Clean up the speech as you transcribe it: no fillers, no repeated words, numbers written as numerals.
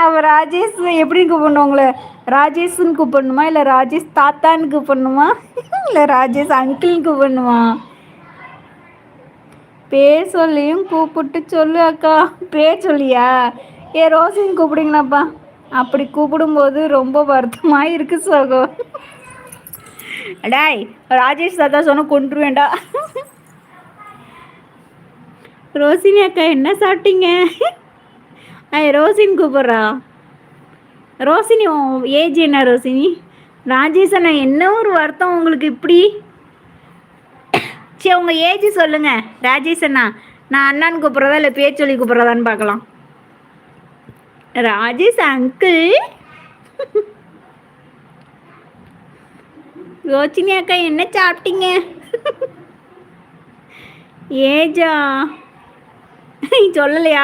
அப்போ ராஜேஷ் எப்படி கூப்பிடணும் உங்களை? ராஜேஷ்ன்னு கூப்பிடணுமா, இல்லை ராஜேஷ் தாத்தான்னு கூப்பிடணுமா, இல்லை ராஜேஷ் அங்கிள்னு கூப்பிடணுமா? பேர் சொல்லியும் கூப்பிட்டு சொல்லு அக்கா. பேர் சொல்லியா? ரோசின்னு கூப்பிடுங்களாப்பா. அப்படி கூப்பிடும்போது ரொம்ப வருத்தமாக இருக்கு சோகோ. டாய் ராஜேஷ் தாத்தா சொன்ன கொண்டுருவேண்டா. ரோசினி அக்கா என்ன சாப்பிட்டீங்க? ரோசின்னு கூப்பிட்றா. ரோசினி ஏஜ் என்ன ரோசினி? ராஜேஷ் அண்ணா என்ன ஒரு வருத்தம் உங்களுக்கு இப்படி? சரி உங்கள் ஏஜ் சொல்லுங்கள் ராஜேஷ் அண்ணா. நான் அண்ணான்னு கூப்பிட்றதா இல்லை பேர் சொல்லி கூப்பிட்றதான்னு பார்க்கலாம். ராஜேஷ் அங்கிள். ரோச்சினி அக்கா என்ன சாப்பிட்டீங்க? ஏஜா சொல்லலையா?